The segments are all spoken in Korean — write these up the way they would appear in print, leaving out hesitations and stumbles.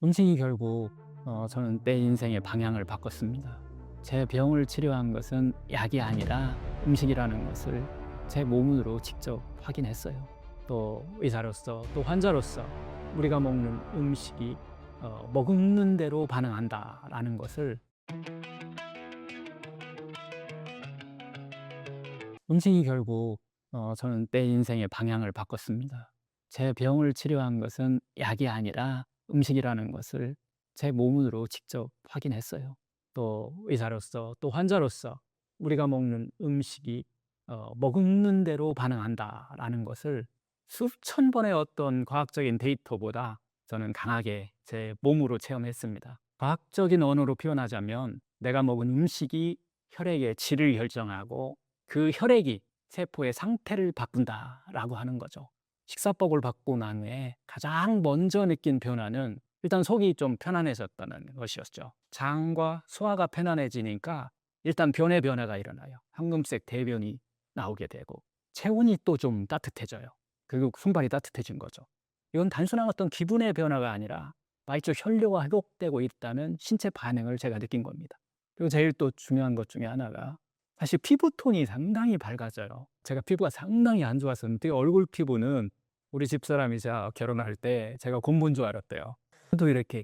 음식이 결국 저는 내 인생의 방향을 바꿨습니다. 제 병을 치료한 것은 약이 아니라 음식이라는 것을 제 몸으로 직접 확인했어요. 또 의사로서 또 환자로서 우리가 먹는 음식이 먹는 대로 반응한다라는 것을 음식이 결국 저는 내 인생의 방향을 바꿨습니다. 제 병을 치료한 것은 약이 아니라 음식이라는 것을 제 몸으로 직접 확인했어요. 또 의사로서 또 환자로서 우리가 먹는 음식이 먹는 대로 반응한다라는 것을 수천 번의 어떤 과학적인 데이터보다 저는 강하게 제 몸으로 체험했습니다. 과학적인 언어로 표현하자면 내가 먹은 음식이 혈액의 질을 결정하고 그 혈액이 세포의 상태를 바꾼다라고 하는 거죠. 식사법을 바꾸고 난 후에 가장 먼저 느낀 변화는 일단 속이 좀 편안해졌다는 것이었죠. 장과 소화가 편안해지니까 일단 변의 변화가 일어나요. 황금색 대변이 나오게 되고 체온이 또 좀 따뜻해져요. 그리고 손발이 따뜻해진 거죠. 이건 단순한 어떤 기분의 변화가 아니라 말초 혈류가 회복되고 있다는 신체 반응을 제가 느낀 겁니다. 그리고 제일 또 중요한 것 중에 하나가 사실 피부톤이 상당히 밝아져요. 제가 피부가 상당히 안 좋았었는데 얼굴 피부는 우리 집사람이 제가 결혼할 때 제가 곰본 줄 알았대요. 또 이렇게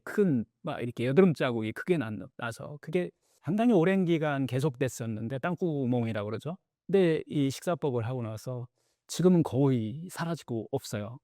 막 이렇게 여드름 자국이 크게 나서 그게 상당히 오랜 기간 계속됐었는데 땅구멍이라고 그러죠. 근데 이 식사법을 하고 나서 지금은 거의 사라지고 없어요.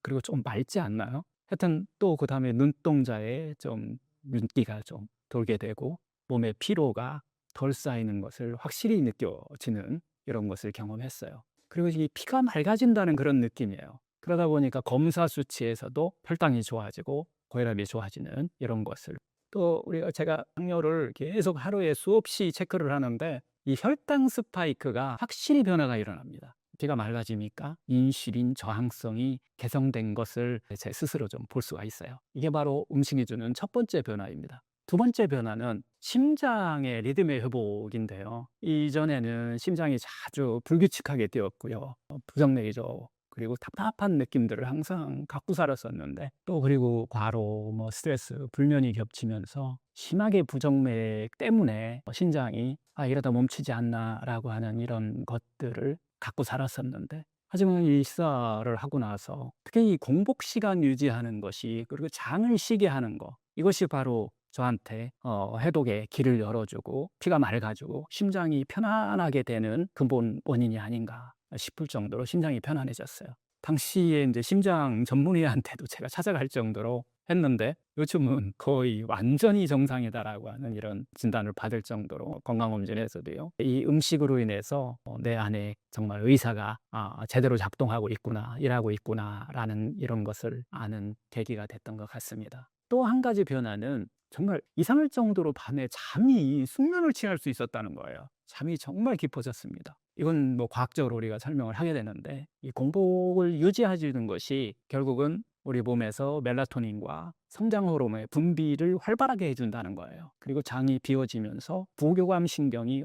그리고 좀 맑지 않나요? 하여튼 또 그다음에 눈동자에 좀 윤기가 좀 돌게 되고 몸에 피로가 덜 쌓이는 것을 확실히 느껴지는 이런 것을 경험했어요. 그리고 이 피가 맑아진다는 그런 느낌이에요. 그러다 보니까 검사 수치에서도 혈당이 좋아지고 고혈압이 좋아지는 이런 것을 또 제가 당뇨를 계속 하루에 수없이 체크를 하는데 이 혈당 스파이크가 확실히 변화가 일어납니다. 피가 맑아지니까 인슐린 저항성이 개선된 것을 제 스스로 좀 볼 수가 있어요. 이게 바로 음식이 주는 첫 번째 변화입니다. 두 번째 변화는 심장의 리듬의 회복인데요. 이전에는 심장이 자주 불규칙하게 뛰었고요. 부정맥이죠. 그리고 답답한 느낌들을 항상 갖고 살았었는데 또 그리고 과로, 스트레스, 불면이 겹치면서 심하게 부정맥 때문에 심장이 이러다 멈추지 않나라고 하는 이런 것들을 갖고 살았었는데 하지만 이 식사를 하고 나서 특히 이 공복 시간 유지하는 것이 그리고 장을 쉬게 하는 거 이것이 바로 저한테 해독의 길을 열어주고 피가 맑아지고 심장이 편안하게 되는 근본 원인이 아닌가 싶을 정도로 심장이 편안해졌어요. 당시에 이제 심장 전문의한테도 제가 찾아갈 정도로 했는데 요즘은 거의 완전히 정상이다라고 하는 이런 진단을 받을 정도로 건강검진에서도요. 이 음식으로 인해서 내 안에 정말 의사가 제대로 작동하고 있구나, 일하고 있구나라는 이런 것을 아는 계기가 됐던 것 같습니다. 또 한 가지 변화는 정말 이상할 정도로 밤에 잠이 숙면을 취할 수 있었다는 거예요. 잠이 정말 깊어졌습니다. 이건 과학적으로 우리가 설명을 하게 되는데 이 공복을 유지해 주는 것이 결국은 우리 몸에서 멜라토닌과 성장 호르몬의 분비를 활발하게 해 준다는 거예요. 그리고 장이 비워지면서 부교감 신경이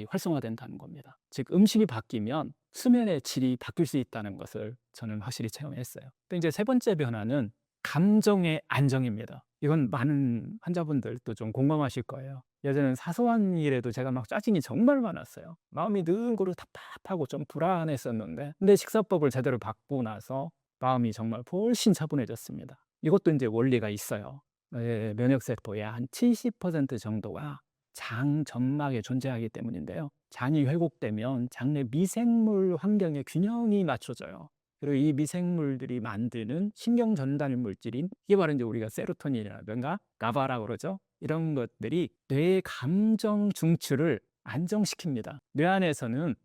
활성화된다는 겁니다. 즉 음식이 바뀌면 수면의 질이 바뀔 수 있다는 것을 저는 확실히 체험했어요. 근데 이제 세 번째 변화는 감정의 안정입니다. 이건 많은 환자분들도 좀 공감하실 거예요. 예전에는 사소한 일에도 제가 막 짜증이 정말 많았어요. 마음이 늘 고루 답답하고 좀 불안했었는데 근데 식사법을 제대로 바꾸고 나서 마음이 정말 훨씬 차분해졌습니다. 이것도 이제 원리가 있어요. 면역세포의 한 70% 정도가 장 점막에 존재하기 때문인데요. 장이 회복되면 장내 미생물 환경의 균형이 맞춰져요. 그리고 이 미생물들이 만드는 신경 전달 물질인 이게 바로 이제 우리가 세로토닌이라든가 가바라고 그러죠. 이런 것들이 뇌의 감정 중추를 안정시킵니다. 뇌 안에서는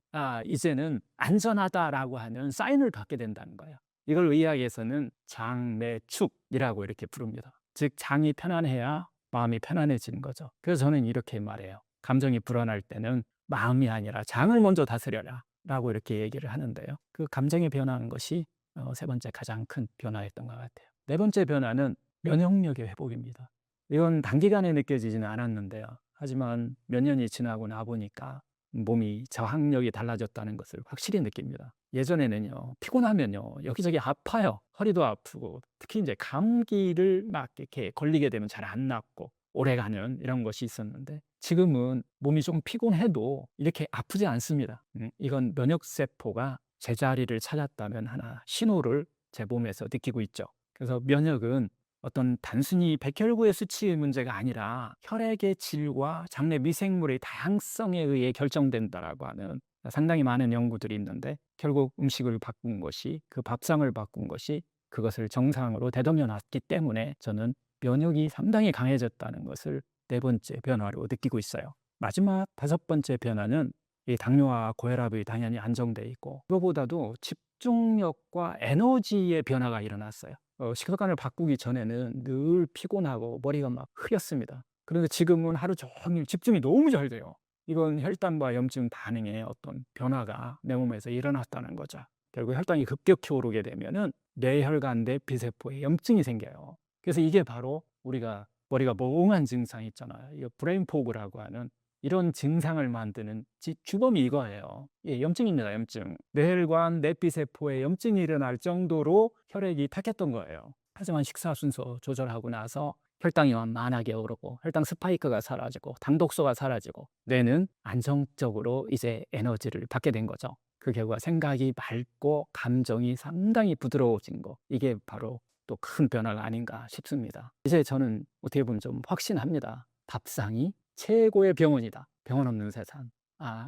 이제는 안전하다라고 하는 사인을 받게 된다는 거예요. 이걸 의학에서는 장내축이라고 이렇게 부릅니다. 즉 장이 편안해야 마음이 편안해지는 거죠. 그래서 저는 이렇게 말해요. 감정이 불안할 때는 마음이 아니라 장을 먼저 다스려라 라고 이렇게 얘기를 하는데요. 그 감정이 변화하는 것이 세 번째 가장 큰 변화였던 것 같아요. 네 번째 변화는 면역력의 회복입니다. 이건 단기간에 느껴지지는 않았는데요. 하지만 몇 년이 지나고 나 보니까 몸이 저항력이 달라졌다는 것을 확실히 느낍니다. 예전에는요, 피곤하면요, 여기저기 아파요. 허리도 아프고, 특히 이제 감기를 막 이렇게 걸리게 되면 잘 안 낫고, 오래가는 이런 것이 있었는데, 지금은 몸이 좀 피곤해도 이렇게 아프지 않습니다. 이건 면역세포가 제자리를 찾았다면 하나 신호를 제 몸에서 느끼고 있죠. 그래서 면역은 어떤 단순히 백혈구의 수치의 문제가 아니라 혈액의 질과 장내 미생물의 다양성에 의해 결정된다라고 하는 상당히 많은 연구들이 있는데, 결국 음식을 바꾼 것이, 그 밥상을 바꾼 것이 그것을 정상으로 되돌려 놨기 때문에 저는 면역이 상당히 강해졌다는 것을 네 번째 변화로 느끼고 있어요. 마지막 다섯 번째 변화는 이 당뇨와 고혈압이 당연히 안정돼 있고, 그거보다도 집중력과 에너지의 변화가 일어났어요. 식습관을 바꾸기 전에는 늘 피곤하고 머리가 막 흐렸습니다. 그런데 지금은 하루 종일 집중이 너무 잘 돼요. 이건 혈당과 염증 반응의 어떤 변화가 내 몸에서 일어났다는 거죠. 결국 혈당이 급격히 오르게 되면은 뇌혈관 내피세포에 염증이 생겨요. 그래서 이게 바로 우리가 머리가 멍한 증상 있잖아요. 이거 브레인 포그라고 하는 이런 증상을 만드는 주범이 이거예요. 예, 염증입니다. 염증. 뇌혈관 내피세포에 염증이 일어날 정도로 혈액이 탁했던 거예요. 하지만 식사 순서 조절하고 나서 혈당이 완만하게 오르고, 혈당 스파이크가 사라지고, 당독소가 사라지고, 뇌는 안정적으로 이제 에너지를 받게 된 거죠. 그 결과 생각이 맑고 감정이 상당히 부드러워진 거, 이게 바로 또 큰 변화가 아닌가 싶습니다. 이제 저는 어떻게 보면 좀 확신합니다. 밥상이 최고의 병원이다. 병원 없는 세상.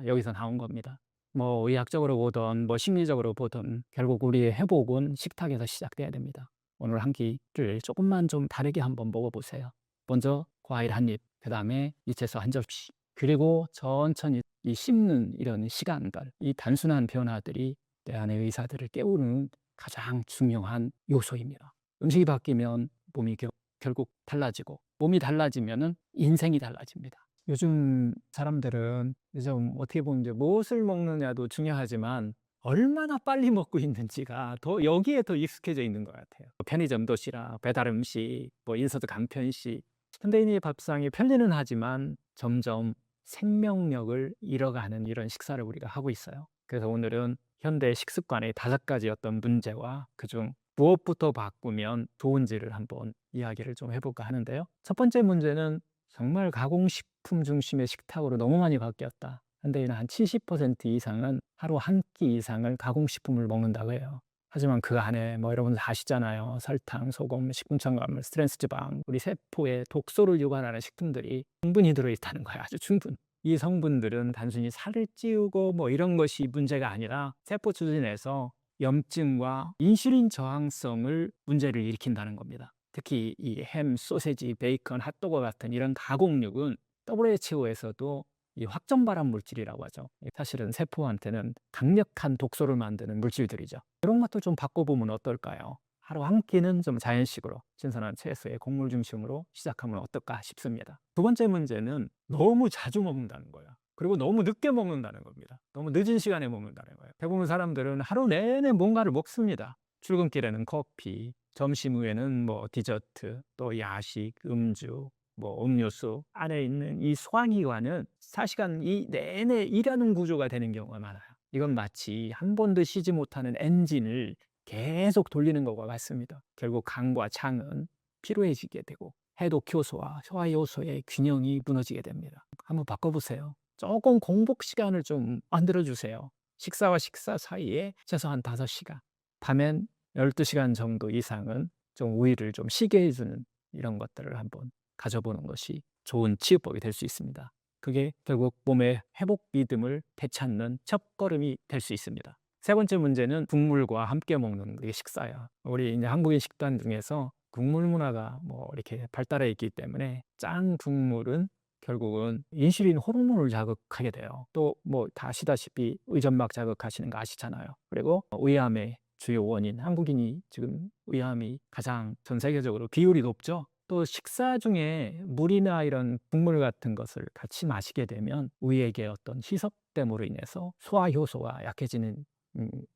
여기서 나온 겁니다. 뭐 의학적으로 보든 뭐 심리적으로 보든 결국 우리의 회복은 식탁에서 시작돼야 됩니다. 오늘 한 끼를 조금만 좀 다르게 한번 먹어보세요. 먼저 과일 한 입, 그 다음에 이채소 한 접시, 그리고 천천히 이 씹는 이런 시간들, 이 단순한 변화들이 내 안의 의사들을 깨우는 가장 중요한 요소입니다. 음식이 바뀌면 몸이 결국 달라지고, 몸이 달라지면은 인생이 달라집니다. 요즘 사람들은 좀 어떻게 보면 이제 무엇을 먹느냐도 중요하지만 얼마나 빨리 먹고 있는지가 더 여기에 더 익숙해져 있는 것 같아요. 편의점 도시락, 배달 음식, 뭐 인서트 간편식. 현대인의 밥상이 편리는 하지만 점점 생명력을 잃어가는 이런 식사를 우리가 하고 있어요. 그래서 오늘은 현대 식습관의 5가지 어떤 문제와 그중 무엇부터 바꾸면 좋은지를 한번 이야기를 좀 해볼까 하는데요. 첫 번째 문제는 정말 가공식품 중심의 식탁으로 너무 많이 바뀌었다. 현대인은 한 70% 이상은 하루 한 끼 이상을 가공식품을 먹는다고 해요. 하지만 그 안에 뭐 여러분들 아시잖아요. 설탕, 소금, 식품 첨가물, 트랜스 지방, 우리 세포에 독소를 유발하는 식품들이 충분히 들어있다는 거예요. 아주 충분. 이 성분들은 단순히 살을 찌우고 뭐 이런 것이 문제가 아니라 세포 추진에서 염증과 인슐린 저항성을 문제를 일으킨다는 겁니다. 특히 이 햄, 소세지, 베이컨, 핫도그 같은 이런 가공육은 WHO에서도 이 확정 발암 물질이라고 하죠. 사실은 세포한테는 강력한 독소를 만드는 물질들이죠. 이런 것도 좀 바꿔보면 어떨까요? 하루 한 끼는 좀 자연식으로 신선한 채소의 곡물 중심으로 시작하면 어떨까 싶습니다. 두 번째 문제는 너무 자주 먹는다는 거예요. 그리고 너무 늦게 먹는다는 겁니다. 너무 늦은 시간에 먹는다는 거예요. 대부분 사람들은 하루 내내 뭔가를 먹습니다. 출근길에는 커피, 점심 후에는 뭐 디저트, 또 야식, 음주, 뭐 음료수, 안에 있는 이 소화기관은 4시간 이 내내 일하는 구조가 되는 경우가 많아요. 이건 마치 한 번도 쉬지 못하는 엔진을 계속 돌리는 것과 같습니다. 결국 간과 장은 피로해지게 되고 해독 효소와 소화 효소의 균형이 무너지게 됩니다. 한번 바꿔보세요. 조금 공복 시간을 좀 만들어 주세요. 식사와 식사 사이에 최소한 5시간, 밤엔 12시간 정도 이상은 좀 우위를 좀 쉬게 해주는 이런 것들을 한번 가져보는 것이 좋은 치유법이 될 수 있습니다. 그게 결국 몸의 회복 리듬을 되찾는 첫걸음이 될 수 있습니다. 세 번째 문제는 국물과 함께 먹는 게 식사예요. 우리 이제 한국인 식단 중에서 국물 문화가 뭐 이렇게 발달해 있기 때문에 짠 국물은 결국은 인슐린 호르몬을 자극하게 돼요. 또 뭐 다 아시다시피 의점막 자극하시는 거 아시잖아요. 그리고 의암의 주요 원인, 한국인이 지금 의암이 가장 전 세계적으로 비율이 높죠. 또 식사 중에 물이나 이런 국물 같은 것을 같이 마시게 되면 우리에게 어떤 희석됨으로 인해서 소화 효소가 약해지는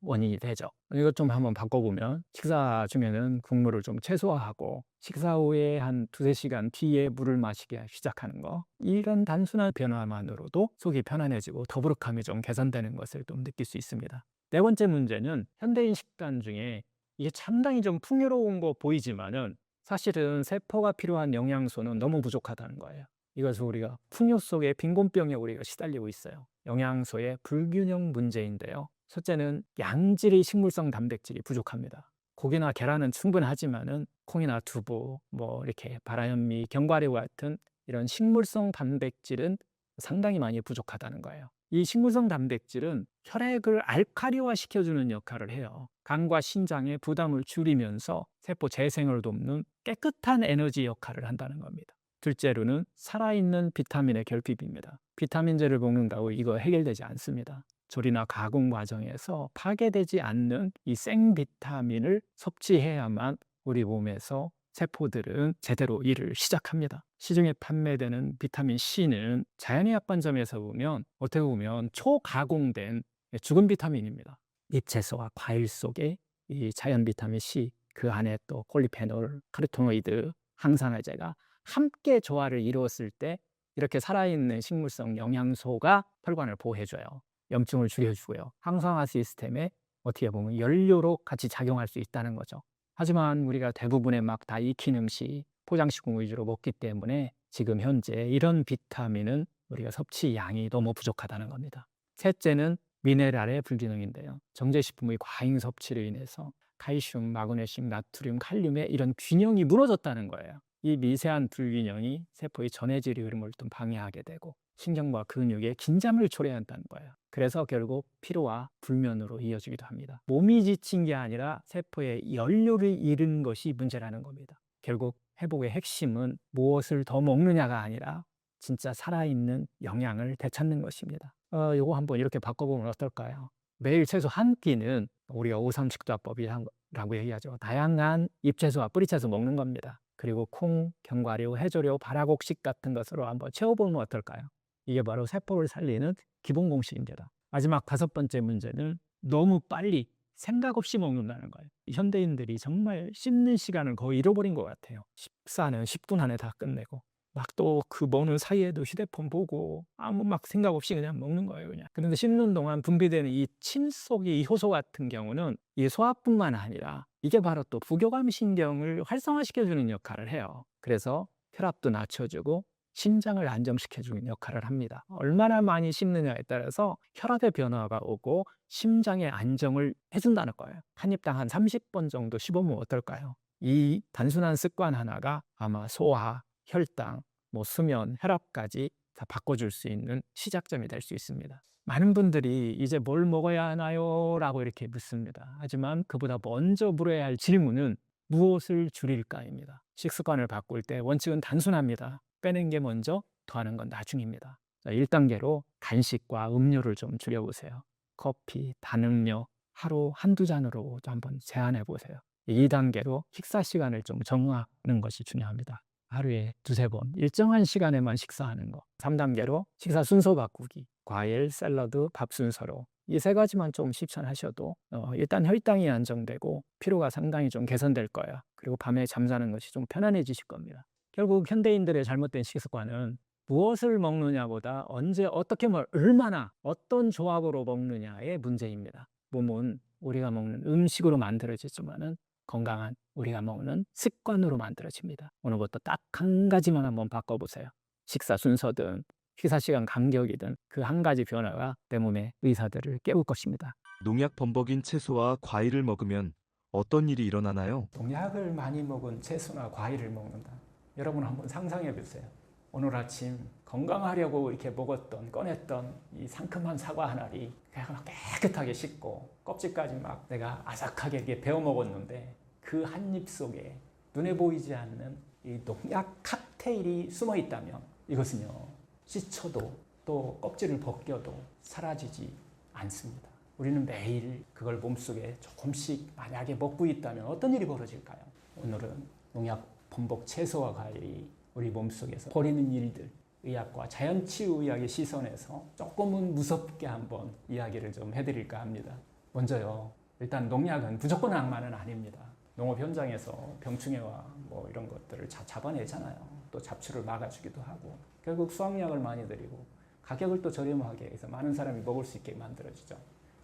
원인이 되죠. 이것 좀 한번 바꿔보면 식사 중에는 국물을 좀 최소화하고 식사 후에 한 2~3시간 뒤에 물을 마시기 시작하는 거. 이런 단순한 변화만으로도 속이 편안해지고 더부룩함이 좀 개선되는 것을 좀 느낄 수 있습니다. 네 번째 문제는 현대인 식단 중에 이게 상당히 좀 풍요로운 거 보이지만은 사실은 세포가 필요한 영양소는 너무 부족하다는 거예요. 이것을 우리가 풍요 속의 빈곤병에 우리가 시달리고 있어요. 영양소의 불균형 문제인데요. 첫째는 양질의 식물성 단백질이 부족합니다. 고기나 계란은 충분하지만은 콩이나 두부, 뭐 이렇게 바라현미, 견과류 같은 이런 식물성 단백질은 상당히 많이 부족하다는 거예요. 이 식물성 단백질은 혈액을 알칼리화 시켜주는 역할을 해요. 간과 신장의 부담을 줄이면서 세포 재생을 돕는 깨끗한 에너지 역할을 한다는 겁니다. 둘째로는 살아있는 비타민의 결핍입니다. 비타민제를 먹는다고 이거 해결되지 않습니다. 조리나 가공 과정에서 파괴되지 않는 이 생비타민을 섭취해야만 우리 몸에서 세포들은 제대로 일을 시작합니다. 시중에 판매되는 비타민 C는 자연의학관점에서 보면 어떻게 보면 초가공된 죽은 비타민입니다. 잎채소와 과일 속에 이 자연 비타민 C, 그 안에 또 폴리페놀, 카로티노이드, 항산화제가 함께 조화를 이루었을 때 이렇게 살아있는 식물성 영양소가 혈관을 보호해줘요. 염증을 줄여주고요. 항산화 시스템에 어떻게 보면 연료로 같이 작용할 수 있다는 거죠. 하지만 우리가 대부분의 막 다 익힌 음식, 포장식품 위주로 먹기 때문에 지금 현재 이런 비타민은 우리가 섭취 양이 너무 부족하다는 겁니다. 셋째는 미네랄의 불균형인데요. 정제식품의 과잉 섭취로 인해서 칼슘, 마그네슘, 나트륨, 칼륨의 이런 균형이 무너졌다는 거예요. 이 미세한 불균형이 세포의 전해질 흐름을 좀 방해하게 되고 신경과 근육의 긴장을 초래한다는 거예요. 그래서 결국 피로와 불면으로 이어지기도 합니다. 몸이 지친 게 아니라 세포의 연료를 잃은 것이 문제라는 겁니다. 결국 회복의 핵심은 무엇을 더 먹느냐가 아니라 진짜 살아있는 영양을 되찾는 것입니다. 요거 한번 이렇게 바꿔보면 어떨까요? 매일 최소 한 끼는 우리가 5-3식단법이라고 얘기하죠. 다양한 잎채소와 뿌리채소 먹는 겁니다. 그리고 콩, 견과류, 해조류, 발화곡식 같은 것으로 한번 채워보면 어떨까요? 이게 바로 세포를 살리는 기본 공식입니다. 마지막 5번째 문제는 너무 빨리 생각 없이 먹는다는 거예요. 현대인들이 정말 씹는 시간을 거의 잃어버린 것 같아요. 식사는 10분 안에 다 끝내고 막 또 그 먹는 사이에도 휴대폰 보고 아무 막 생각 없이 그냥 먹는 거예요, 그냥. 그런데 씹는 동안 분비되는 이 침 속의 이 효소 같은 경우는 이 소화뿐만 아니라 이게 바로 또 부교감 신경을 활성화시켜주는 역할을 해요. 그래서 혈압도 낮춰주고 심장을 안정시켜주는 역할을 합니다. 얼마나 많이 씹느냐에 따라서 혈압의 변화가 오고 심장의 안정을 해준다는 거예요. 한 입당 한 30번 정도 씹으면 어떨까요? 이 단순한 습관 하나가 아마 소화, 혈당, 뭐 수면, 혈압까지 다 바꿔줄 수 있는 시작점이 될 수 있습니다. 많은 분들이 이제 뭘 먹어야 하나요? 라고 이렇게 묻습니다. 하지만 그보다 먼저 물어야 할 질문은 무엇을 줄일까입니다. 식습관을 바꿀 때 원칙은 단순합니다. 빼는 게 먼저, 더하는 건 나중입니다. 자, 1단계로 간식과 음료를 좀 줄여보세요. 커피, 단음료 하루 한두 잔으로 한번 제한해 보세요. 2단계로 식사 시간을 좀 정하는 것이 중요합니다. 하루에 2~3번 일정한 시간에만 식사하는 거. 3단계로 식사 순서 바꾸기. 과일, 샐러드, 밥 순서로. 이 3가지만 좀 실천하셔도 일단 혈당이 안정되고 피로가 상당히 좀 개선될 거예요. 그리고 밤에 잠자는 것이 좀 편안해지실 겁니다. 결국 현대인들의 잘못된 식습관은 무엇을 먹느냐보다 언제 어떻게 얼마나 어떤 조합으로 먹느냐의 문제입니다. 몸은 우리가 먹는 음식으로 만들어지지만은 건강한 우리가 먹는 습관으로 만들어집니다. 오늘부터 딱 한 가지만 한번 바꿔보세요. 식사 순서든 식사 시간 간격이든 그 한 가지 변화가 내 몸의 의사들을 깨울 것입니다. 농약 범벅인 채소와 과일을 먹으면 어떤 일이 일어나나요? 농약을 많이 먹은 채소나 과일을 먹는다. 여러분 한번 상상해 보세요. 오늘 아침 건강하려고 이렇게 먹었던 꺼냈던 이 상큼한 사과 한 알이 그냥 막 깨끗하게 씻고 껍질까지 막 내가 아삭하게 이렇게 베어 먹었는데 그 한 입 속에 눈에 보이지 않는 이 농약 칵테일이 숨어 있다면 이것은요 씻어도 또 껍질을 벗겨도 사라지지 않습니다. 우리는 매일 그걸 몸속에 조금씩 만약에 먹고 있다면 어떤 일이 벌어질까요? 오늘은 농약 범벅 채소와 과일이 우리 몸속에서 벌이는 일들, 의학과 자연치유의학의 시선에서 조금은 무섭게 한번 이야기를 좀 해드릴까 합니다. 먼저요. 일단 농약은 무조건 악마는 아닙니다. 농업 현장에서 병충해와 뭐 이런 것들을 잡아내잖아요. 또 잡초를 막아주기도 하고 결국 수확량을 많이 드리고 가격을 또 저렴하게 해서 많은 사람이 먹을 수 있게 만들어지죠.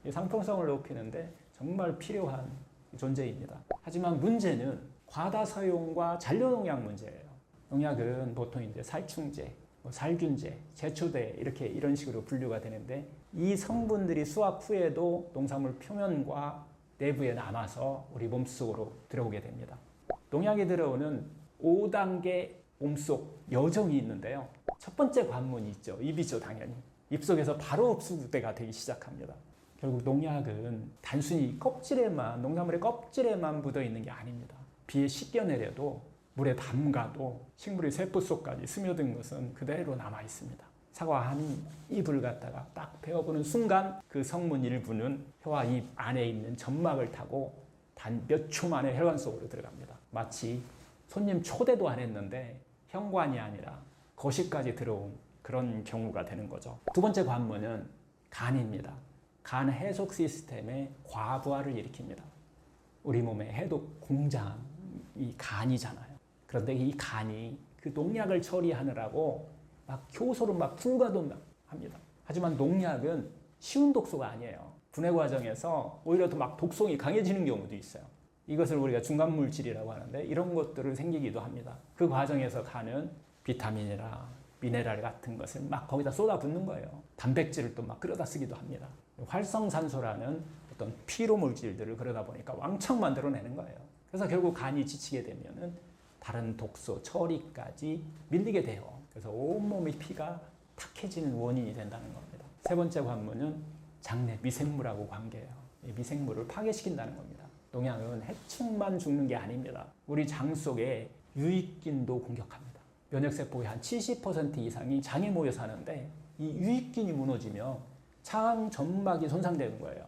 이 상품성을 높이는데 정말 필요한 존재입니다. 하지만 문제는 과다 사용과 잔류 농약 문제예요. 농약은 보통 이제 살충제, 살균제, 제초제 이렇게 이런 식으로 분류가 되는데 이 성분들이 수확 후에도 농산물 표면과 내부에 남아서 우리 몸속으로 들어오게 됩니다. 농약이 들어오는 5단계 몸속 여정이 있는데요. 첫 번째 관문이 있죠. 입이죠, 당연히. 입속에서 바로 흡수가 되기 시작합니다. 결국 농약은 단순히 껍질에만, 농산물의 껍질에만 묻어 있는 게 아닙니다. 비에 씻겨내려도 물에 담가도 식물의 세포 속까지 스며든 것은 그대로 남아 있습니다. 사과 한 잎을 갖다가 딱 베어보는 순간 그 성분 일부는 혀와 입 안에 있는 점막을 타고 단 몇 초 만에 혈관 속으로 들어갑니다. 마치 손님 초대도 안 했는데 현관이 아니라 거실까지 들어온 그런 경우가 되는 거죠. 두 번째 관문은 간입니다. 간 해독 시스템의 과부하를 일으킵니다. 우리 몸의 해독 공장이 간이잖아요. 그런데 이 간이 그 농약을 처리하느라고 막 효소를 막 불가동합니다. 하지만 농약은 쉬운 독소가 아니에요. 분해 과정에서 오히려 더 막 독성이 강해지는 경우도 있어요. 이것을 우리가 중간 물질이라고 하는데 이런 것들을 생기기도 합니다. 그 과정에서 간은 비타민이나 미네랄 같은 것을 막 거기다 쏟아붓는 거예요. 단백질을 또 막 끌어다 쓰기도 합니다. 활성산소라는 어떤 피로 물질들을 그러다 보니까 왕창 만들어내는 거예요. 그래서 결국 간이 지치게 되면은 다른 독소 처리까지 밀리게 돼요. 그래서 온몸의 피가 탁해지는 원인이 된다는 겁니다. 세 번째 관문은 장내 미생물하고 관계예요. 이 미생물을 파괴시킨다는 겁니다. 농약은 해충만 죽는 게 아닙니다. 우리 장 속에 유익균도 공격합니다. 면역세포의 한 70% 이상이 장에 모여 사는데 이 유익균이 무너지면 장 점막이 손상되는 거예요.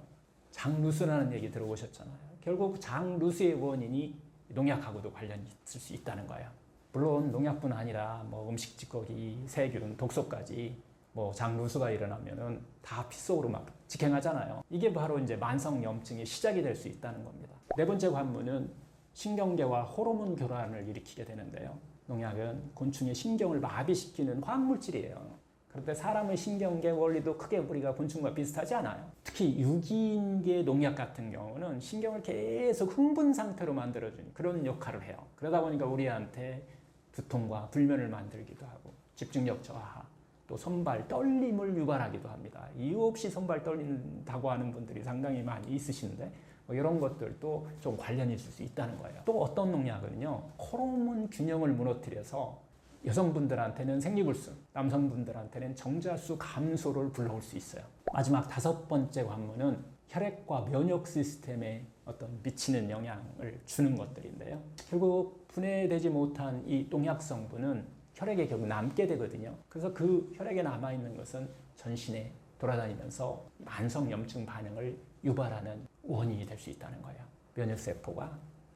장루스라는 얘기 들어보셨잖아요. 결국 장루스의 원인이 농약하고도 관련이 있을 수 있다는 거예요. 물론 농약뿐 아니라 뭐 음식 찌꺼기, 세균, 독소까지 뭐 장루스가 일어나면은 다 피 속으로 막 직행하잖아요. 이게 바로 이제 만성염증의 시작이 될 수 있다는 겁니다. 네 번째 관문은 신경계와 호르몬 교란을 일으키게 되는데요. 농약은 곤충의 신경을 마비시키는 화학물질이에요. 그런데 사람의 신경계 원리도 크게 우리가 곤충과 비슷하지 않아요. 특히 유기인계 농약 같은 경우는 신경을 계속 흥분 상태로 만들어주는 그런 역할을 해요. 그러다 보니까 우리한테 두통과 불면을 만들기도 하고 집중력 저하, 또 손발 떨림을 유발하기도 합니다. 이유 없이 손발 떨린다고 하는 분들이 상당히 많이 있으신데 뭐 이런 것들도 좀 관련이 있을 수 있다는 거예요. 또 어떤 농약은요, 호르몬 균형을 무너뜨려서 여성분들한테는 생리불순, 남성분들한테는 정자수 감소를 불러올 수 있어요. 마지막 다섯 번째 관문은 혈액과 면역 시스템에 어떤 미치는 영향을 주는 것들인데요. 결국 분해되지 못한 이 농약 성분은 혈액에 결국 남게 되거든요. 그래서 그 혈액에 남아있는 것은 전신에 돌아다니면서 만성염증 반응을 유발하는 원인이 될 수 있다는 거예요. 면역세포가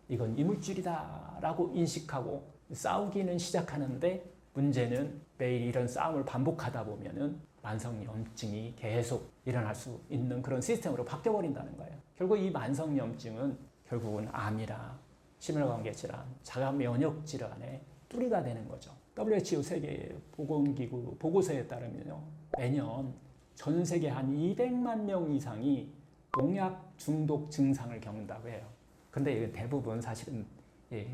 이건 이물질이다라고 인식하고 싸우기는 시작하는데 문제는 매일 이런 싸움을 반복하다 보면은 만성염증이 계속 일어날 수 있는 그런 시스템으로 바뀌어버린다는 거예요. 결국 이 만성염증은 결국은 암이나 심혈관계 질환, 자가 면역 질환의 뿌리가 되는 거죠. WHO 세계보건기구 보고서에 따르면요, 매년 전 세계 한 200만 명 이상이 농약 중독 증상을 겪는다고 해요. 근데 대부분 사실은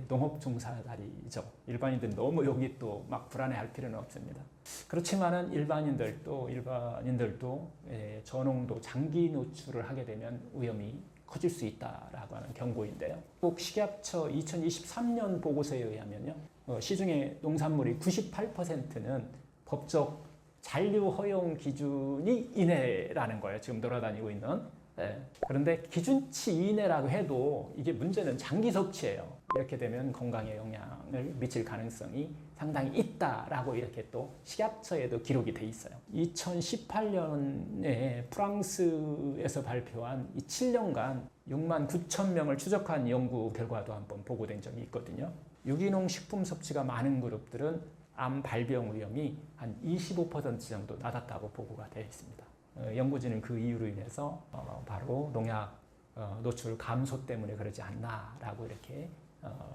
농업 종사자리죠. 일반인들 너무 여기 또 막 불안해할 필요는 없습니다. 그렇지만은 일반인들도 저농도 장기 노출을 하게 되면 위험이 커질 수 있다라고 하는 경고인데요. 꼭 식약처 2023년 보고서에 의하면요, 시중의 농산물의 98%는 법적 잔류 허용 기준이 이내라는 거예요. 지금 돌아다니고 있는. 그런데 기준치 이내라고 해도 이게 문제는 장기 섭취예요. 이렇게 되면 건강에 영향을 미칠 가능성이 상당히 있다라고 이렇게 또 식약처에도 기록이 돼 있어요. 2018년에 프랑스에서 발표한 이 7년간 6만 9천 명을 추적한 연구 결과도 한번 보고된 적이 있거든요. 유기농 식품 섭취가 많은 그룹들은 암 발병 위험이 한 25% 정도 낮았다고 보고가 되어 있습니다. 연구진은 그 이유로 인해서 바로 농약 노출 감소 때문에 그러지 않나라고 이렇게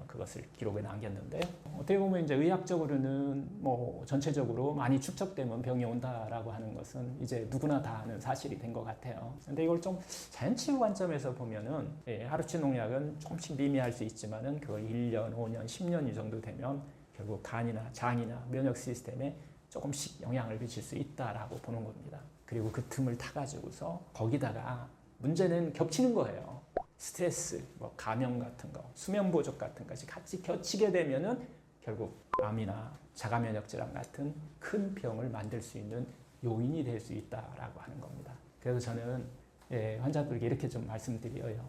그것을 기록에 남겼는데요. 어떻게 보면 이제 의학적으로는 뭐 전체적으로 많이 축적되면 병이 온다라고 하는 것은 이제 누구나 다 아는 사실이 된 것 같아요. 근데 이걸 좀 자연치유 관점에서 보면은 하루치 농약은 조금씩 미미할 수 있지만은 그걸 1년, 5년, 10년 이 정도 되면 결국 간이나 장이나 면역 시스템에 조금씩 영향을 미칠 수 있다라고 보는 겁니다. 그리고 그 틈을 타가지고서 거기다가 문제는 겹치는 거예요. 스트레스, 뭐 감염 같은 거, 수면 부족 같은 것이 같이 겹치게 되면은 결국 암이나 자가면역 질환 같은 큰 병을 만들 수 있는 요인이 될 수 있다라고 하는 겁니다. 그래서 저는 환자들에게 이렇게 좀 말씀드려요.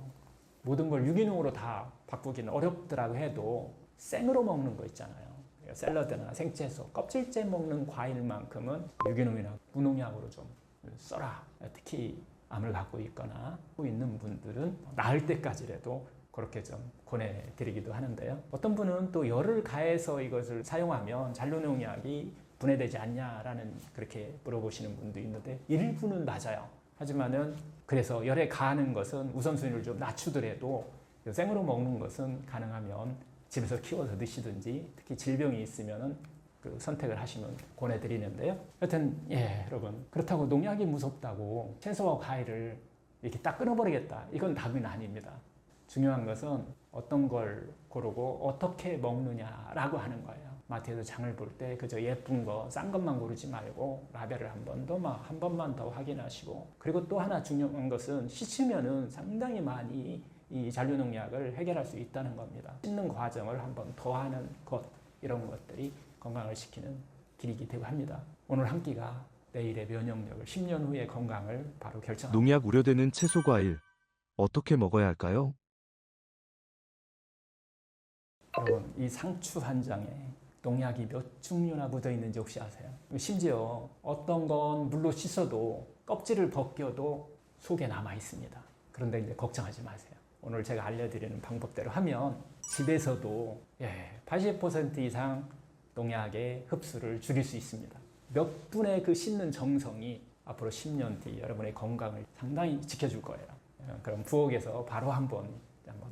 모든 걸 유기농으로 다 바꾸기는 어렵더라고 해도 생으로 먹는 거 있잖아요. 샐러드나 생채소, 껍질째 먹는 과일만큼은 유기농이나 무농약으로 좀 써라. 특히 암을 갖고 있거나 갖고 있는 분들은 나을 때까지라도 그렇게 좀 권해드리기도 하는데요. 어떤 분은 또 열을 가해서 이것을 사용하면 잔류농약이 분해되지 않냐라는 그렇게 물어보시는 분도 있는데 일부는 맞아요. 하지만은 그래서 열에 가하는 것은 우선순위를 좀 낮추더라도 생으로 먹는 것은 가능하면 집에서 키워서 드시든지 특히 질병이 있으면은 그 선택을 하시면 권해드리는데요. 여튼 여러분 그렇다고 농약이 무섭다고 채소와 과일을 이렇게 딱 끊어버리겠다 이건 답은 아닙니다. 중요한 것은 어떤 걸 고르고 어떻게 먹느냐라고 하는 거예요. 마트에서 장을 볼 때 그저 예쁜 거 싼 것만 고르지 말고 라벨을 한 번만 더 확인하시고 그리고 또 하나 중요한 것은 씻으면은 상당히 많이 이 잔류농약을 해결할 수 있다는 겁니다. 씻는 과정을 한 번 더 하는 것 이런 것들이 건강을 지키는 길이기도 합니다. 오늘 한 끼가 내일의 면역력을 10년 후의 건강을 바로 결정합니다. 농약 우려되는 채소 과일 어떻게 먹어야 할까요? 여러분 이 상추 한 장에 농약이 몇 종류나 묻어 있는지 혹시 아세요? 심지어 어떤 건 물로 씻어도 껍질을 벗겨도 속에 남아 있습니다. 그런데 이제 걱정하지 마세요. 오늘 제가 알려드리는 방법대로 하면 집에서도 80% 이상 농약의 흡수를 줄일 수 있습니다. 몇 분의 그 씻는 정성이 앞으로 10년 뒤 여러분의 건강을 상당히 지켜줄 거예요. 그럼 부엌에서 바로 한번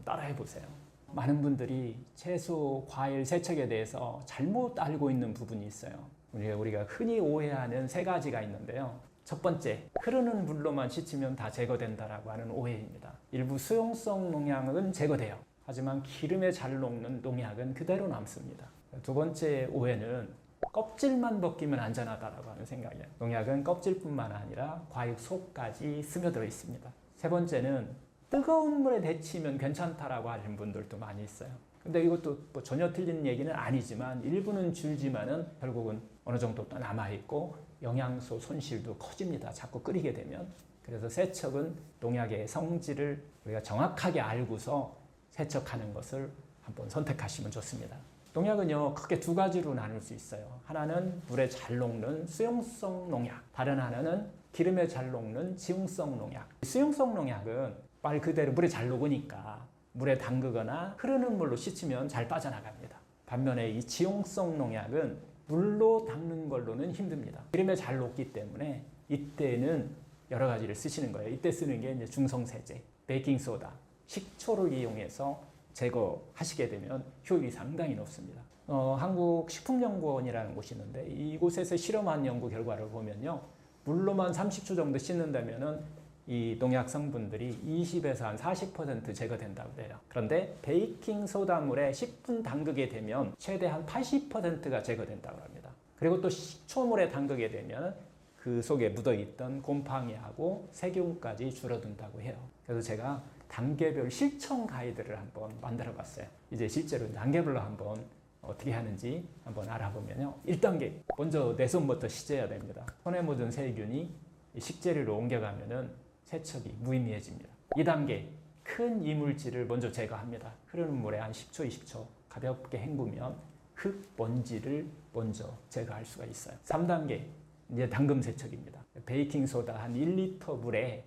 따라해 보세요. 많은 분들이 채소, 과일, 세척에 대해서 잘못 알고 있는 부분이 있어요. 우리가 흔히 오해하는 세 가지가 있는데요. 첫 번째, 흐르는 물로만 씻으면 다 제거된다라고 하는 오해입니다. 일부 수용성 농약은 제거돼요. 하지만 기름에 잘 녹는 농약은 그대로 남습니다. 두 번째 오해는 껍질만 벗기면 안전하다라고 하는 생각이에요. 농약은 껍질뿐만 아니라 과육 속까지 스며들어 있습니다. 세 번째는 뜨거운 물에 데치면 괜찮다라고 하는 분들도 많이 있어요. 근데 이것도 뭐 전혀 틀린 얘기는 아니지만 일부는 줄지만은 결국은 어느 정도 또 남아있고 영양소 손실도 커집니다. 자꾸 끓이게 되면. 그래서 세척은 농약의 성질을 우리가 정확하게 알고서 세척하는 것을 한번 선택하시면 좋습니다. 농약은요 크게 두 가지로 나눌 수 있어요. 하나는 물에 잘 녹는 수용성 농약, 다른 하나는 기름에 잘 녹는 지용성 농약. 수용성 농약은 말 그대로 물에 잘 녹으니까 물에 담그거나 흐르는 물로 씻으면 잘 빠져나갑니다. 반면에 이 지용성 농약은 물로 닦는 걸로는 힘듭니다. 기름에 잘 녹기 때문에 이때는 여러 가지를 쓰시는 거예요. 이때 쓰는 게 이제 중성세제, 베이킹소다, 식초를 이용해서 제거하시게 되면 효율이 상당히 높습니다. 한국식품연구원이라는 곳이 있는데 이곳에서 실험한 연구 결과를 보면요. 물로만 30초 정도 씻는다면은 이 농약 성분들이 20에서 한 40% 제거된다고 해요. 그런데 베이킹소다물에 10분 담그게 되면 최대한 80%가 제거된다고 합니다. 그리고 또 식초물에 담그게 되면 그 속에 묻어있던 곰팡이하고 세균까지 줄어든다고 해요. 그래서 제가 단계별 실천 가이드를 한번 만들어 봤어요. 이제 실제로 단계별로 한번 어떻게 하는지 한번 알아보면요. 1단계, 먼저 내 손부터 씻어야 됩니다. 손에 묻은 세균이 식재료로 옮겨가면은 세척이 무의미해집니다. 2단계, 큰 이물질을 먼저 제거합니다. 흐르는 물에 한 10초, 20초 가볍게 헹구면 흙, 먼지를 먼저 제거할 수가 있어요. 3단계, 이제 담금 세척입니다. 베이킹소다 한 1리터 물에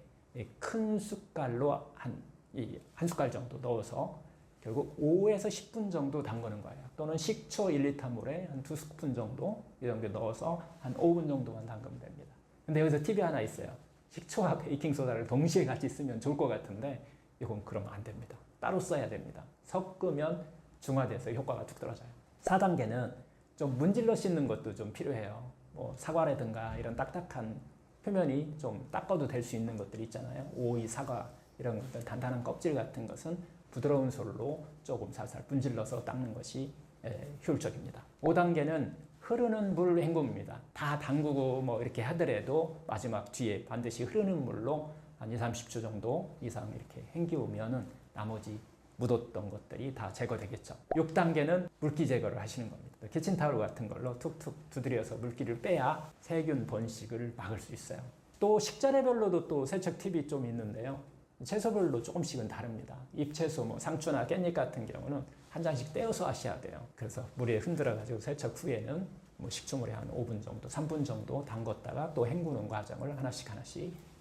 큰 숟갈로 한 숟갈 정도 넣어서 결국 5에서 10분 정도 담그는 거예요. 또는 식초 1리터 물에 한 2스푼 정도 이 정도 넣어서 한 5분 정도만 담그면 됩니다. 근데 여기서 팁이 하나 있어요. 식초와 베이킹소다를 동시에 같이 쓰면 좋을 것 같은데 이건 그러면 안 됩니다. 따로 써야 됩니다. 섞으면 중화돼서 효과가 뚝 떨어져요. 4단계는 좀 문질러 씻는 것도 좀 필요해요. 뭐 사과라든가 이런 딱딱한 표면이 좀 닦아도 될 수 있는 것들이 있잖아요. 오이, 사과 이런 것들 단단한 껍질 같은 것은 부드러운 솔로 조금 살살 문질러서 닦는 것이 효율적입니다. 5단계는 흐르는 물 헹굼입니다. 다 담그고 뭐 이렇게 하더라도 마지막 뒤에 반드시 흐르는 물로 한 2, 30초 정도 이상 이렇게 헹기우면은 나머지 묻었던 것들이 다 제거되겠죠. 6단계는 물기 제거를 하시는 겁니다. 키친타올 같은 걸로 툭툭 두드려서 물기를 빼야 세균 번식을 막을 수 있어요. 또 식재료별로도 또 세척 팁이 좀 있는데요. 채소별로 조금씩은 다릅니다. 잎채소, 뭐 상추나 깻잎 같은 경우는 한 장씩 떼어서 하셔야 돼요. 그래서 물에 흔들어 가지고 세척 후에는 뭐 식초물에 한 5분 정도, 3분 정도 담궜다가 또 헹구는 과정을 하나씩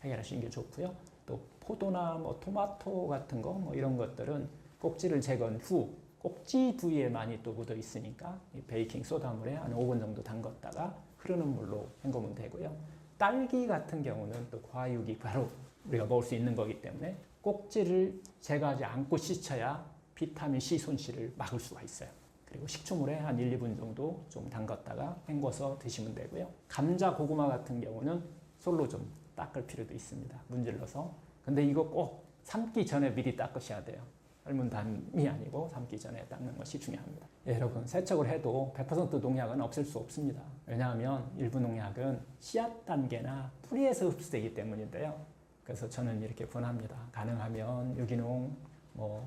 해결하시는 게 좋고요. 또 포도나 뭐 토마토 같은 거 뭐 이런 것들은 꼭지를 제거한 후 꼭지 부위에 많이 또 묻어 있으니까 베이킹 소다물에 한 5분 정도 담궜다가 흐르는 물로 헹구면 되고요. 딸기 같은 경우는 또 과육이 바로 우리가 먹을 수 있는 거기 때문에 꼭지를 제거하지 않고 씻어야 비타민 C 손실을 막을 수가 있어요. 그리고 식초물에 한 1, 2분 정도 좀 담갔다가 헹궈서 드시면 되고요. 감자, 고구마 같은 경우는 솔로 좀 닦을 필요도 있습니다. 문질러서. 근데 이거 꼭 삶기 전에 미리 닦으셔야 돼요. 삶은 담이 아니고 삶기 전에 닦는 것이 중요합니다. 여러분, 세척을 해도 100% 농약은 없앨 수 없습니다. 왜냐하면 일부 농약은 씨앗 단계나 뿌리에서 흡수되기 때문인데요. 그래서 저는 이렇게 권합니다. 가능하면 유기농,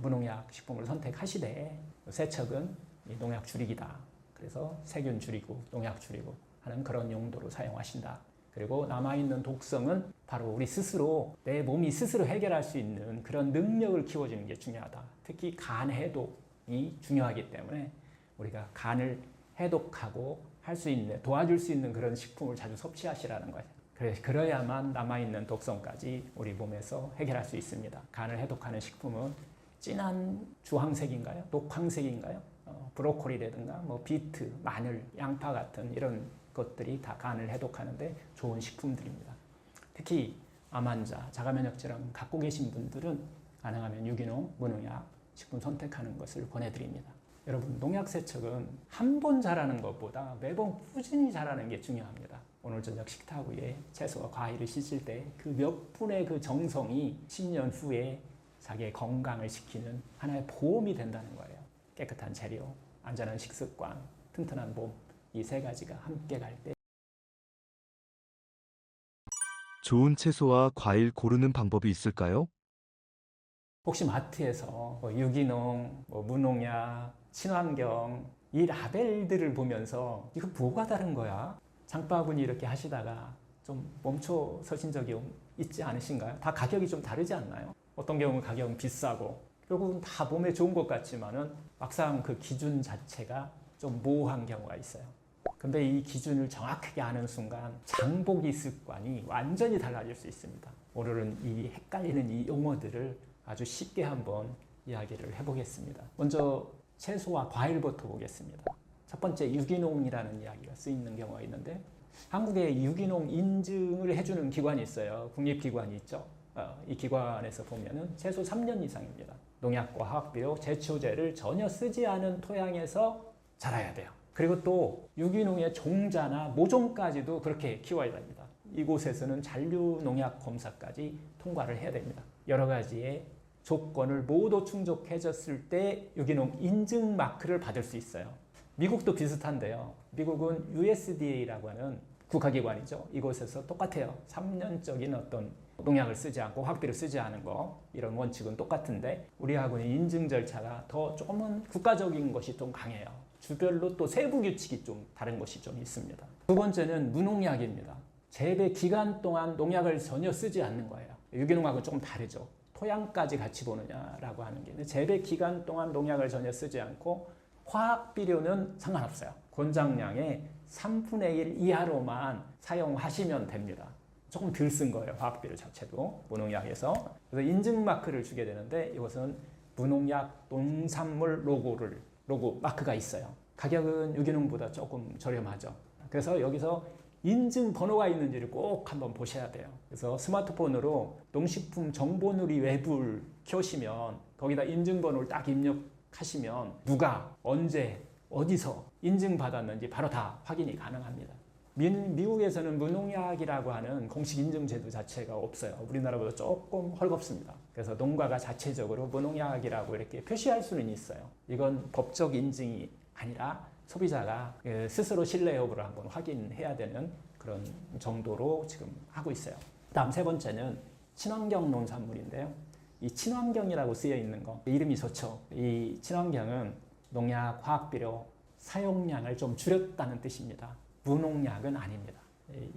무농약 식품을 선택하시되 세척은 농약 줄이기다. 그래서 세균 줄이고 농약 줄이고 하는 그런 용도로 사용하신다. 그리고 남아있는 독성은 바로 우리 스스로 내 몸이 스스로 해결할 수 있는 그런 능력을 키워주는 게 중요하다. 특히 간 해독이 중요하기 때문에 우리가 간을 해독하고 할 수 있는, 도와줄 수 있는 그런 식품을 자주 섭취하시라는 거예요. 그래야만 남아있는 독성까지 우리 몸에서 해결할 수 있습니다. 간을 해독하는 식품은 진한 주황색인가요? 녹황색인가요? 브로콜리라든가 뭐 비트, 마늘, 양파 같은 이런 것들이 다 간을 해독하는데 좋은 식품들입니다. 특히 암 환자, 자가면역질환 갖고 계신 분들은 가능하면 유기농, 무농약 식품 선택하는 것을 권해드립니다. 여러분, 농약 세척은 한 번 잘하는 것보다 매번 꾸준히 잘하는 게 중요합니다. 오늘 저녁 식탁 위에 채소와 과일을 씻을 때 그 몇 분의 그 정성이 10년 후에 자기의 건강을 지키는 하나의 보험이 된다는 거예요. 깨끗한 재료, 안전한 식습관, 튼튼한 몸, 이 세 가지가 함께 갈 때 좋은 채소와 과일 고르는 방법이 있을까요? 혹시 마트에서 유기농, 무농약, 친환경 이 라벨들을 보면서 이거 뭐가 다른 거야? 장바구니 이렇게 하시다가 좀 멈춰 서신 적이 있지 않으신가요? 다 가격이 좀 다르지 않나요? 어떤 경우는 가격은 비싸고 결국은 다 몸에 좋은 것 같지만은 막상 그 기준 자체가 좀 모호한 경우가 있어요. 근데 이 기준을 정확하게 아는 순간 장보기 습관이 완전히 달라질 수 있습니다. 오늘은 이 헷갈리는 이 용어들을 아주 쉽게 한번 이야기를 해보겠습니다. 먼저 채소와 과일부터 보겠습니다. 첫 번째, 유기농이라는 이야기가 쓰이는 경우가 있는데 한국에 유기농 인증을 해주는 기관이 있어요. 국립기관이 있죠. 이 기관에서 보면은 최소 3년 이상입니다. 농약과 화학비료, 제초제를 전혀 쓰지 않은 토양에서 자라야 돼요. 그리고 또 유기농의 종자나 모종까지도 그렇게 키워야 됩니다. 이곳에서는 잔류 농약 검사까지 통과를 해야 됩니다. 여러 가지의 조건을 모두 충족해졌을 때 유기농 인증 마크를 받을 수 있어요. 미국도 비슷한데요. 미국은 USDA라고 하는 국가기관이죠. 이곳에서 똑같아요. 3년적인 어떤 농약을 쓰지 않고 화학비를 쓰지 않은 거, 이런 원칙은 똑같은데 우리하고는 인증 절차가 더 조금은 국가적인 것이 좀 강해요. 주별로 또 세부 규칙이 좀 다른 것이 좀 있습니다. 두 번째는 무농약입니다. 재배 기간 동안 농약을 전혀 쓰지 않는 거예요. 유기농하고는 조금 다르죠. 토양까지 같이 보느냐라고 하는 게 재배 기간 동안 농약을 전혀 쓰지 않고 화학비료는 상관없어요. 권장량의 3분의 1 이하로만 사용하시면 됩니다. 조금 덜 쓴 거예요. 화학비료 자체도 무농약에서. 그래서 인증 마크를 주게 되는데 이것은 무농약 농산물 로고 마크가 있어요. 가격은 유기농보다 조금 저렴하죠. 그래서 여기서 인증 번호가 있는지를 꼭 한번 보셔야 돼요. 그래서 스마트폰으로 농식품 정보누리 웹을 켜시면 거기다 인증 번호를 딱 입력하시면 누가 언제 어디서 인증받았는지 바로 다 확인이 가능합니다. 미국에서는 무농약이라고 하는 공식 인증 제도 자체가 없어요. 우리나라보다 조금 헐겁습니다. 그래서 농가가 자체적으로 무농약이라고 이렇게 표시할 수는 있어요. 이건 법적 인증이 아니라 소비자가 스스로 신뢰 여부를 한번 확인해야 되는 그런 정도로 지금 하고 있어요. 다음 세 번째는 친환경 농산물인데요. 이 친환경이라고 쓰여 있는 거 이름이 좋죠. 이 친환경은 농약, 화학비료 사용량을 좀 줄였다는 뜻입니다. 무농약은 아닙니다.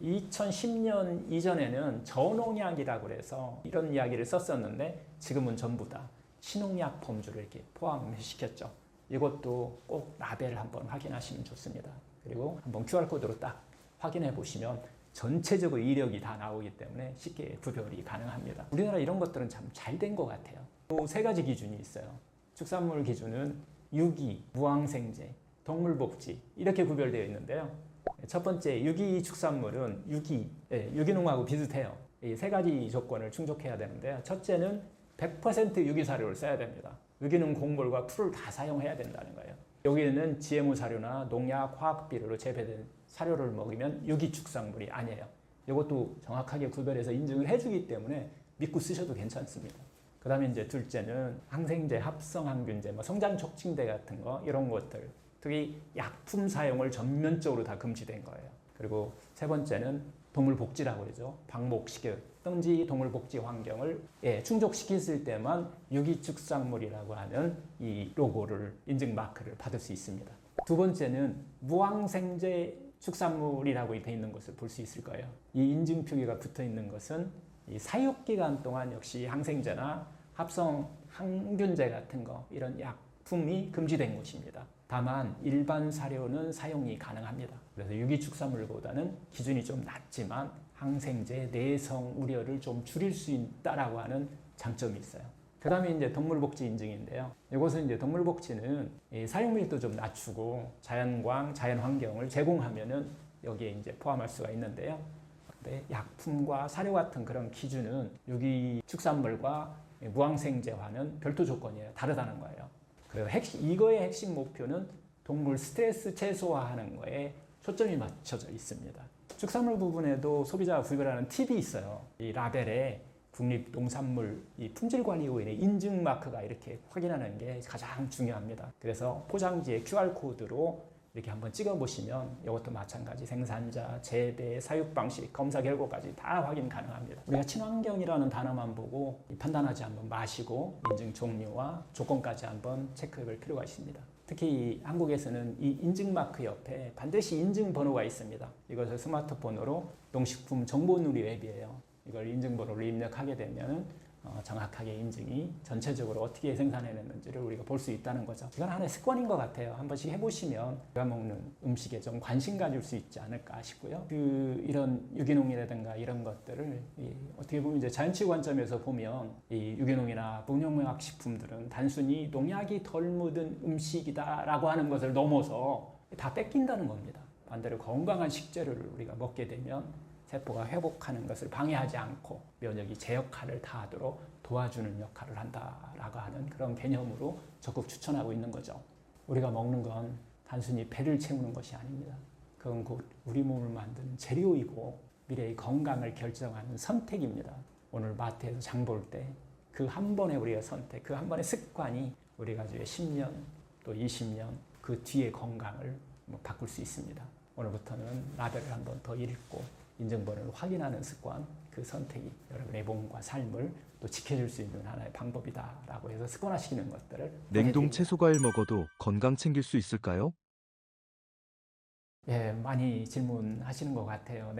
2010년 이전에는 저농약이라고 해서 이런 이야기를 썼었는데 지금은 전부 다 신농약 범주를 이렇게 포함시켰죠. 이것도 꼭 라벨을 한번 확인하시면 좋습니다. 그리고 한번 QR코드로 딱 확인해 보시면 전체적으로 이력이 다 나오기 때문에 쉽게 구별이 가능합니다. 우리나라 이런 것들은 참 잘 된 것 같아요. 또 세 가지 기준이 있어요. 축산물 기준은 유기, 무항생제, 동물복지 이렇게 구별되어 있는데요. 첫 번째 유기 축산물은 유기농하고 비슷해요. 이 세 가지 조건을 충족해야 되는데요. 첫째는 100% 유기 사료를 써야 됩니다. 유기농 곡물과 풀을 다 사용해야 된다는 거예요. 여기에는 GMO 사료나 농약, 화학비료로 재배된 사료를 먹이면 유기 축산물이 아니에요. 이것도 정확하게 구별해서 인증을 해주기 때문에 믿고 쓰셔도 괜찮습니다. 그 다음에 이제 둘째는 항생제, 합성항균제, 성장 촉진제 같은 거 이런 것들 특히 약품 사용을 전면적으로 다 금지된 거예요. 그리고 세 번째는 동물복지라고 그러죠. 방목시켰든지 동물복지 환경을 충족시켰을 때만 유기축산물이라고 하는 이 로고를 인증 마크를 받을 수 있습니다. 두 번째는 무항생제 축산물이라고 되어 있는 것을 볼 수 있을 거예요. 이 인증 표기가 붙어 있는 것은 이 사육 기간 동안 역시 항생제나 합성 항균제 같은 거 이런 약품이 금지된 것입니다. 다만 일반 사료는 사용이 가능합니다. 그래서 유기축산물보다는 기준이 좀 낮지만 항생제, 내성 우려를 좀 줄일 수 있다라고 하는 장점이 있어요. 그 다음에 이제 동물복지 인증인데요. 이것은 이제 동물복지는 사육밀도 좀 낮추고 자연광, 자연환경을 제공하면은 여기에 이제 포함할 수가 있는데요. 근데 약품과 사료 같은 그런 기준은 유기축산물과 무항생제와는 별도 조건이에요. 다르다는 거예요. 이거의 핵심 목표는 동물 스트레스 최소화하는 거에 초점이 맞춰져 있습니다. 축산물 부분에도 소비자가 구별하는 팁이 있어요. 이 라벨에 국립농산물 이 품질관리위원회 인증 마크가 이렇게 확인하는 게 가장 중요합니다. 그래서 포장지에 QR코드로 이렇게 한번 찍어보시면 이것도 마찬가지 생산자, 재배, 사육 방식, 검사 결과까지 다 확인 가능합니다. 우리가 친환경이라는 단어만 보고 판단하지 한번 마시고 인증 종류와 조건까지 한번 체크해볼 필요가 있습니다. 특히 한국에서는 이 인증 마크 옆에 반드시 인증 번호가 있습니다. 이것을 스마트폰으로 농식품 정보누리 앱이에요. 이걸 인증번호를 입력하게 되면 정확하게 인증이 전체적으로 어떻게 생산해냈는지를 우리가 볼 수 있다는 거죠. 이건 하나의 습관인 것 같아요. 한 번씩 해보시면 내가 먹는 음식에 좀 관심 가질 수 있지 않을까 싶고요. 이런 유기농이라든가 이런 것들을 어떻게 보면 이제 자연치유 관점에서 보면 이 유기농이나 무농약 식품들은 단순히 농약이 덜 묻은 음식이다라고 하는 것을 넘어서 다 뺏긴다는 겁니다. 반대로 건강한 식재료를 우리가 먹게 되면 세포가 회복하는 것을 방해하지 않고 면역이 제 역할을 다하도록 도와주는 역할을 한다라고 하는 그런 개념으로 적극 추천하고 있는 거죠. 우리가 먹는 건 단순히 배를 채우는 것이 아닙니다. 그건 곧 우리 몸을 만드는 재료이고 미래의 건강을 결정하는 선택입니다. 오늘 마트에서 장 볼 때 그 한 번의 우리의 선택, 그 한 번의 습관이 우리 가족의 10년 또 20년 그 뒤의 건강을 바꿀 수 있습니다. 오늘부터는 라벨을 한번 더 읽고 인증번호를 확인하는 습관, 그 선택이 여러분의 몸과 삶을 또 지켜줄 수 있는 하나의 방법이다라고 해서 습관화시키는 것들을 냉동 채소 과일 먹어도 건강 챙길 수 있을까요? 많이 질문하시는 것 같아요.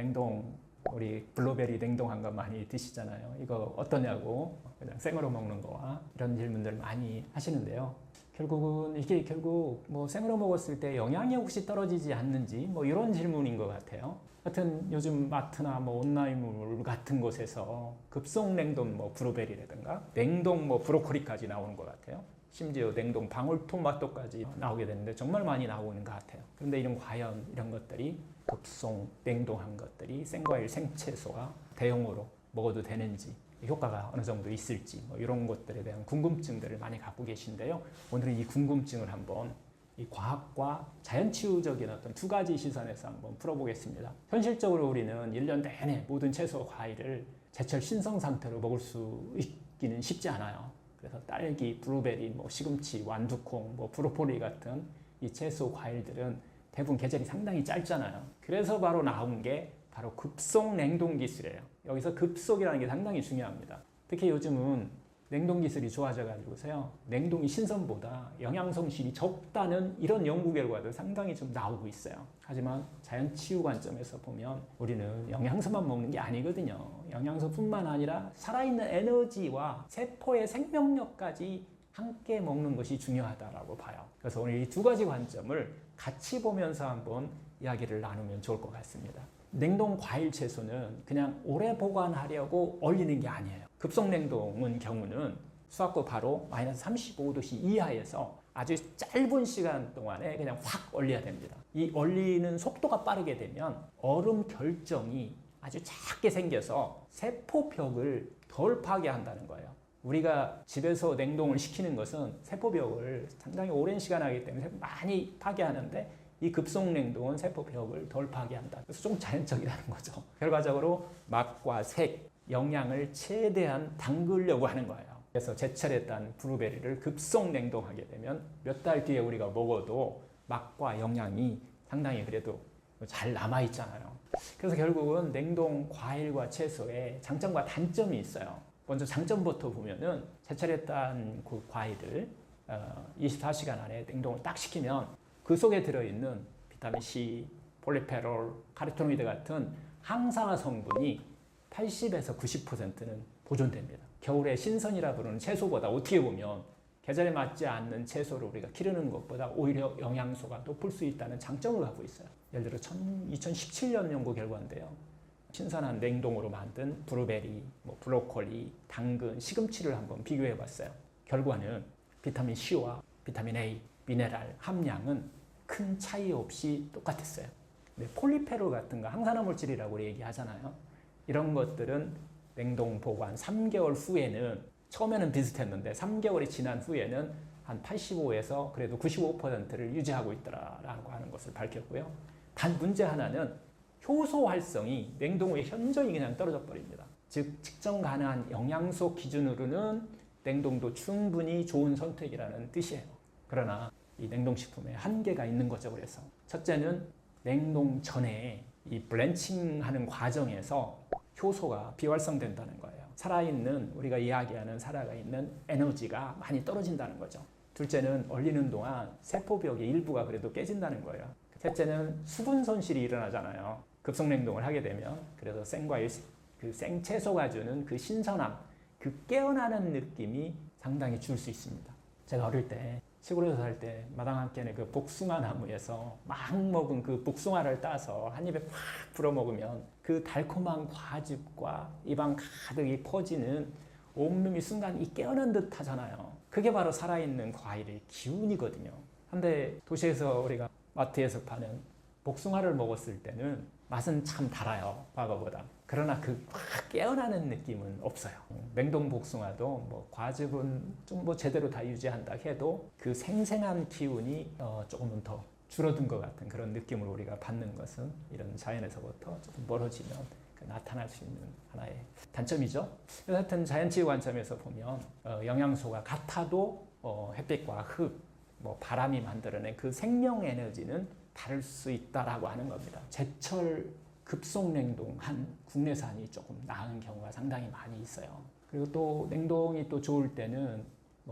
우리 블루베리 냉동한 거 많이 드시잖아요. 이거 어떠냐고 그냥 생으로 먹는 거와 이런 질문들 많이 하시는데요. 결국은 이게 생으로 먹었을 때 영양이 혹시 떨어지지 않는지 이런 질문인 것 같아요. 하여튼 요즘 마트나 온라인몰 같은 곳에서 급속 냉동 블루베리라든가 냉동 브로콜리까지 나오는 것 같아요. 심지어 냉동 방울토마토까지 나오게 되는데 정말 많이 나오는 것 같아요. 그런데 과연 이런 것들이 급속 냉동한 것들이 생과일 생채소가 대용으로 먹어도 되는지, 효과가 어느 정도 있을지 이런 것들에 대한 궁금증들을 많이 갖고 계신데요. 오늘은 이 궁금증을 한번 이 과학과 자연치유적인 어떤 두 가지 시선에서 한번 풀어보겠습니다. 현실적으로 우리는 1년 내내 모든 채소, 과일을 제철 신성 상태로 먹을 수 있기는 쉽지 않아요. 그래서 딸기, 블루베리, 시금치, 완두콩, 브로콜리 같은 이 채소, 과일들은 대부분 계절이 상당히 짧잖아요. 그래서 바로 나온 게 바로 급속 냉동 기술이에요. 여기서 급속이라는 게 상당히 중요합니다. 특히 요즘은 냉동 기술이 좋아져 가지고서요, 냉동이 신선보다 영양 손실이 적다는 이런 연구 결과도 상당히 좀 나오고 있어요. 하지만 자연 치유 관점에서 보면 우리는 영양소만 먹는 게 아니거든요. 영양소뿐만 아니라 살아있는 에너지와 세포의 생명력까지 함께 먹는 것이 중요하다라고 봐요. 그래서 오늘 이 두 가지 관점을 같이 보면서 한번 이야기를 나누면 좋을 것 같습니다. 냉동 과일 채소는 그냥 오래 보관하려고 얼리는 게 아니에요. 급속 냉동은 경우는 수압고 바로 마이너스 35도씨 이하에서 아주 짧은 시간 동안에 그냥 확 얼려야 됩니다. 이 얼리는 속도가 빠르게 되면 얼음 결정이 아주 작게 생겨서 세포벽을 덜 파괴한다는 거예요. 우리가 집에서 냉동을 시키는 것은 세포벽을 상당히 오랜 시간 하기 때문에 많이 파괴하는데, 이 급속 냉동은 세포벽을 덜 파괴한다. 그래서 좀 자연적이라는 거죠. 결과적으로 맛과 색, 영양을 최대한 담그려고 하는 거예요. 그래서 제철에 딴 블루베리를 급속 냉동하게 되면 몇 달 뒤에 우리가 먹어도 맛과 영양이 상당히 그래도 잘 남아있잖아요. 그래서 결국은 냉동 과일과 채소에 장점과 단점이 있어요. 먼저 장점부터 보면은 제철에 딴 그 과일을 24시간 안에 냉동을 딱 시키면 그 속에 들어있는 비타민C, 폴리페놀, 카로티노이드 같은 항산화 성분이 80에서 90%는 보존됩니다. 겨울에 신선이라 부르는 채소보다 어떻게 보면 계절에 맞지 않는 채소를 우리가 기르는 것보다 오히려 영양소가 높을 수 있다는 장점을 갖고 있어요. 예를 들어 2017년 연구 결과인데요. 신선한 냉동으로 만든 블루베리, 브로콜리, 당근, 시금치를 한번 비교해 봤어요. 결과는 비타민 C와 비타민 A, 미네랄 함량은 큰 차이 없이 똑같았어요. 근데 폴리페놀 같은 거 항산화 물질이라고 우리 얘기하잖아요. 이런 것들은 냉동 보관 3개월 후에는, 처음에는 비슷했는데 3개월이 지난 후에는 한 85에서 그래도 95%를 유지하고 있더라라고 하는 것을 밝혔고요. 단 문제 하나는 효소 활성이 냉동 후에 현저히 그냥 떨어져 버립니다. 즉 측정 가능한 영양소 기준으로는 냉동도 충분히 좋은 선택이라는 뜻이에요. 그러나 이 냉동식품에 한계가 있는 거죠. 그래서 첫째는 냉동 전에 이 블렌칭하는 과정에서 효소가 비활성된다는 거예요. 살아있는, 우리가 이야기하는 살아있는 에너지가 많이 떨어진다는 거죠. 둘째는 얼리는 동안 세포벽의 일부가 그래도 깨진다는 거예요. 셋째는 수분 손실이 일어나잖아요. 급속 냉동을 하게 되면. 그래서 생과일, 그 생채소가 주는 그 신선함, 그 깨어나는 느낌이 상당히 줄 수 있습니다. 제가 어릴 때 시골에서 살 때 마당 한켠에 그 복숭아 나무에서 막 먹은 그 복숭아를 따서 한 입에 팍 불어 먹으면 그 달콤한 과즙과 입안 가득이 퍼지는 온몸이 순간 이 깨어난 듯 하잖아요. 그게 바로 살아있는 과일의 기운이거든요. 근데 도시에서 우리가 마트에서 파는 복숭아를 먹었을 때는 맛은 참 달아요, 과거보다. 그러나 그 확 깨어나는 느낌은 없어요. 냉동 복숭아도 과즙은 좀 제대로 다 유지한다 해도 그 생생한 기운이 조금은 더 줄어든 것 같은 그런 느낌을 우리가 받는 것은 이런 자연에서부터 조금 멀어지면 나타날 수 있는 하나의 단점이죠. 하여튼 자연치유 관점에서 보면 영양소가 같아도 햇빛과 흙, 바람이 만들어낸 그 생명 에너지는 다를 수 있다라고 하는 겁니다. 제철 급속 냉동한 국내산이 조금 나은 경우가 상당히 많이 있어요. 그리고 또 냉동이 또 좋을 때는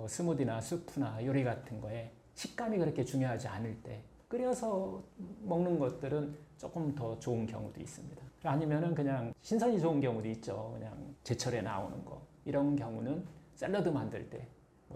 스무디나 수프나 요리 같은 거에 식감이 그렇게 중요하지 않을 때 끓여서 먹는 것들은 조금 더 좋은 경우도 있습니다. 아니면은 그냥 신선이 좋은 경우도 있죠. 그냥 제철에 나오는 거. 이런 경우는 샐러드 만들 때,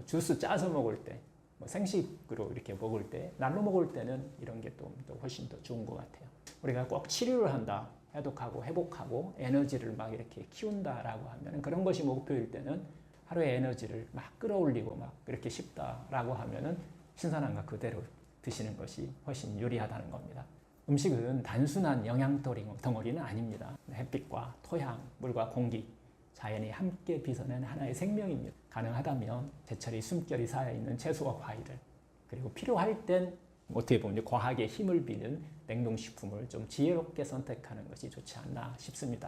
주스 짜서 먹을 때, 생식으로 이렇게 먹을 때, 날로 먹을 때는 이런 게 또 훨씬 더 좋은 것 같아요. 우리가 꼭 치료를 한다, 해독하고 회복하고 에너지를 막 이렇게 키운다라고 하면 그런 것이 목표일 때는 하루의 에너지를 막 끌어올리고 막 그렇게 쉽다라고 하면은 신선한 거 그대로 드시는 것이 훨씬 유리하다는 겁니다. 음식은 단순한 영양 덩어리는 아닙니다. 햇빛과 토양, 물과 공기, 자연이 함께 빚어낸 하나의 생명입니다. 가능하다면 제철이 숨결이 쌓여있는 채소와 과일을, 그리고 필요할 땐 어떻게 보면 과학의 힘을 비는 냉동식품을 좀 지혜롭게 선택하는 것이 좋지 않나 싶습니다.